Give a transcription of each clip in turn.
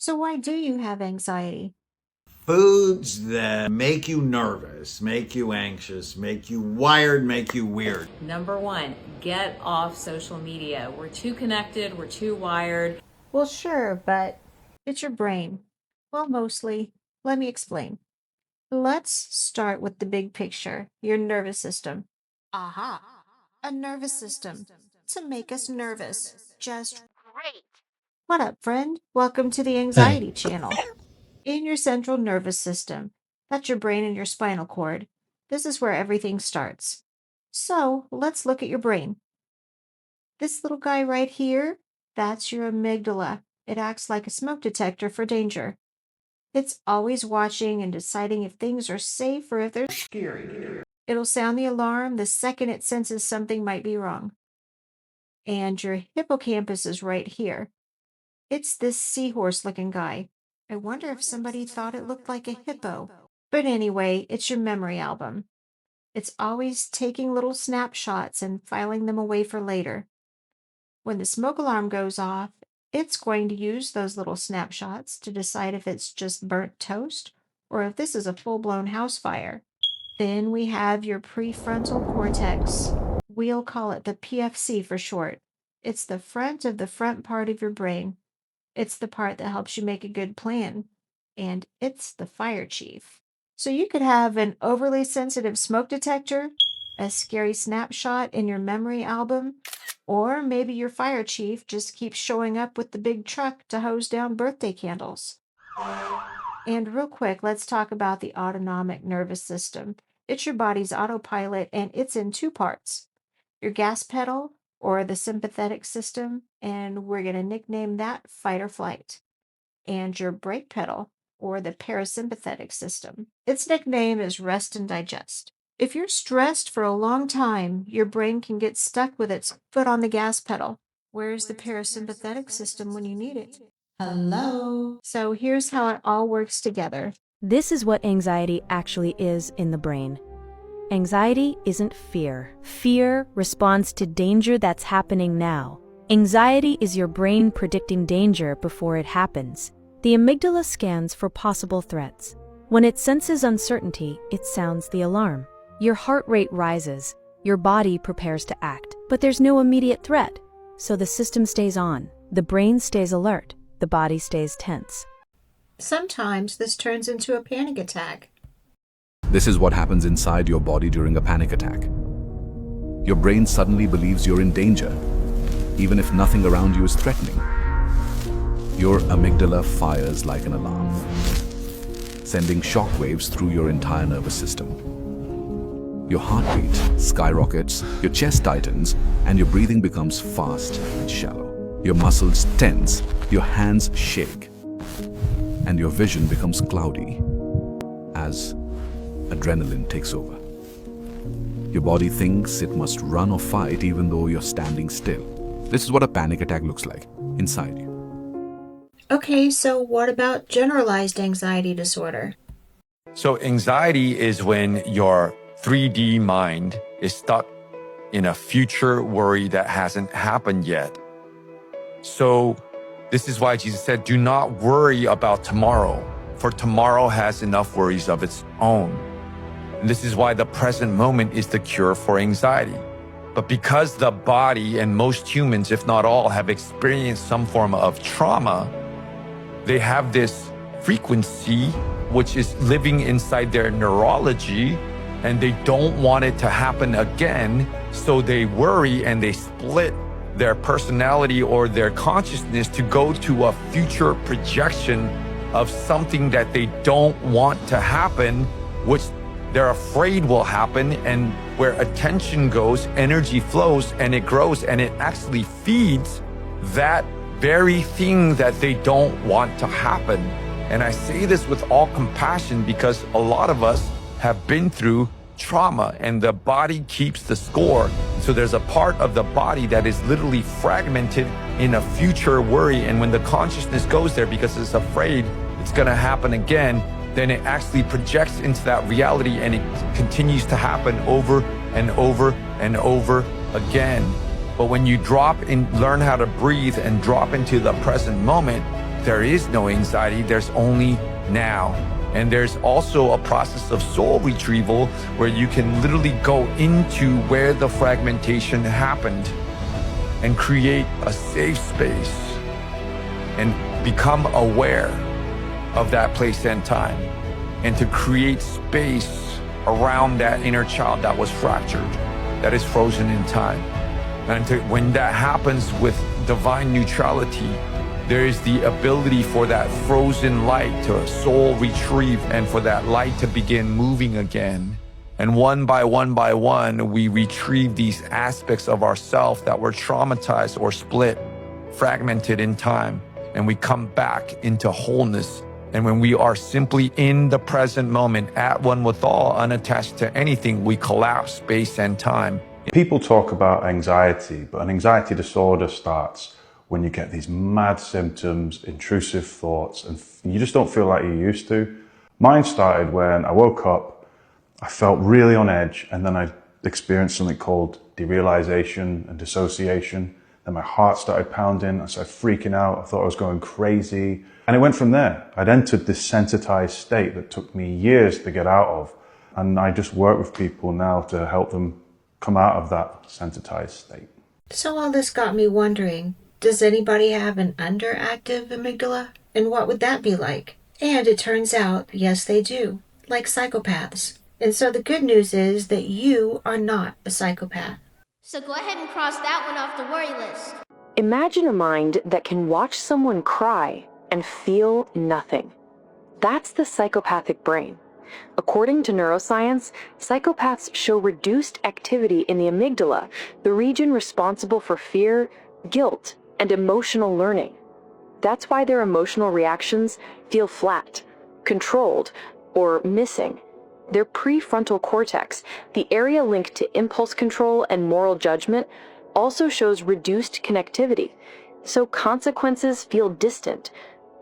So why do you have anxiety? Foods that make you nervous, make you anxious, make you wired, make you weird. Number one, get off social media. We're too connected, we're too wired. Well, sure, but it's your brain. Well, mostly. Let me explain. Let's start with the big picture, your nervous system. Aha, a nervous system to make us nervous. Just great. What up, friend? Welcome to the Hey, Anxiety Channel. In your central nervous system, that's your brain and your spinal cord. This is where everything starts. So let's look at your brain. This little guy right here, that's your amygdala. It acts like a smoke detector for danger. It's always watching and deciding if things are safe or if they're scary. It'll sound the alarm the second it senses something might be wrong. And your hippocampus is right here. It's this seahorse looking guy. I wonder if somebody thought it looked like a hippo. But anyway, it's your memory album. It's always taking little snapshots and filing them away for later. When the smoke alarm goes off, it's going to use those little snapshots to decide if it's just burnt toast or if this is a full-blown house fire. Then we have your prefrontal cortex. We'll call it the PFC for short. It's the front of the front part of your brain. It's the part that helps you make a good plan. And it's the fire chief. So you could have an overly sensitive smoke detector, a scary snapshot in your memory album, or maybe your fire chief just keeps showing up with the big truck to hose down birthday candles. And real quick, let's talk about the autonomic nervous system. It's your body's autopilot, and it's in two parts. Your gas pedal, or the sympathetic system, and we're going to nickname that fight or flight. And your brake pedal, or the parasympathetic system. Its nickname is rest and digest. If you're stressed for a long time, your brain can get stuck with its foot on the gas pedal. Where's the parasympathetic system when you need it? Hello. So here's how it all works together. This is what anxiety actually is in the brain. Anxiety isn't fear. Fear responds to danger that's happening now. Anxiety is your brain predicting danger before it happens. The amygdala scans for possible threats. When it senses uncertainty, it sounds the alarm. Your heart rate rises. Your body prepares to act. But there's no immediate threat, so the system stays on. The brain stays alert. The body stays tense. Sometimes this turns into a panic attack. this is what happens inside your body during a panic attack. Your brain suddenly believes you're in danger, even if nothing around you is threatening. Your amygdala fires like an alarm, sending shock waves through your entire nervous system. Your heartbeat skyrockets, your chest tightens, and your breathing becomes fast and shallow. Your muscles tense, your hands shake, and your vision becomes cloudy as adrenaline takes over. Your body thinks it must run or fight even though you're standing still. This is what a panic attack looks like inside you. Okay, so what about generalized anxiety disorder? So anxiety is when your 3D mind is stuck in a future worry that hasn't happened yet. So this is why Jesus said, do not worry about tomorrow, for tomorrow has enough worries of its own. And this is why the present moment is the cure for anxiety. But because the body and most humans, if not all, have experienced some form of trauma, they have this frequency which is living inside their neurology, and they don't want it to happen again. So they worry and they split their personality or their consciousness to go to a future projection of something that they don't want to happen, which they're afraid will happen. And where attention goes, energy flows, and it grows, and it actually feeds that very thing that they don't want to happen. And I say this with all compassion because a lot of us have been through trauma, and the body keeps the score. So there's a part of the body that is literally fragmented in a future worry. And when the consciousness goes there because it's afraid it's going to happen again, then it actually projects into that reality, and it continues to happen over and over and over again. But when you drop in, learn how to breathe and drop into the present moment, there is no anxiety, there's only now. And there's also a process of soul retrieval where you can literally go into where the fragmentation happened and create a safe space and become aware of that place and time, and to create space around that inner child that was fractured, that is frozen in time. And when that happens with divine neutrality, there is the ability for that frozen light to soul retrieve and for that light to begin moving again. And one by one, we retrieve these aspects of ourself that were traumatized or split, fragmented in time, and we come back into wholeness. And when we are simply in the present moment, at one with all, unattached to anything, we collapse space and time. People talk about anxiety, but an anxiety disorder starts when you get these mad symptoms, intrusive thoughts, and you just don't feel like you used to. Mine started when I woke up, I felt really on edge, and then I experienced something called derealization and dissociation. Then my heart started pounding, I started freaking out, I thought I was going crazy. And it went from there. I'd entered this sensitized state that took me years to get out of. And I just work with people now to help them come out of that sensitized state. So all this got me wondering, does anybody have an underactive amygdala? And what would that be like? And it turns out, yes, they do, like psychopaths. And so the good news is that you are not a psychopath. So go ahead and cross that one off the worry list. Imagine a mind that can watch someone cry and feel nothing. That's the psychopathic brain. According to neuroscience, psychopaths show reduced activity in the amygdala, the region responsible for fear, guilt, and emotional learning. That's why their emotional reactions feel flat, controlled, or missing. Their prefrontal cortex, the area linked to impulse control and moral judgment, also shows reduced connectivity. So consequences feel distant,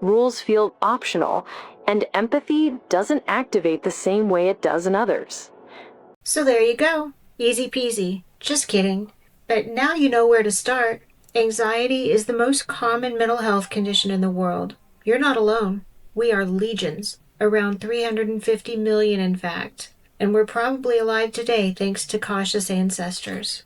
rules feel optional, and empathy doesn't activate the same way it does in others. So there you go. Easy peasy. Just kidding. But now you know where to start. Anxiety is the most common mental health condition in the world. You're not alone. We are legions. Around 350 million, in fact. And we're probably alive today thanks to cautious ancestors.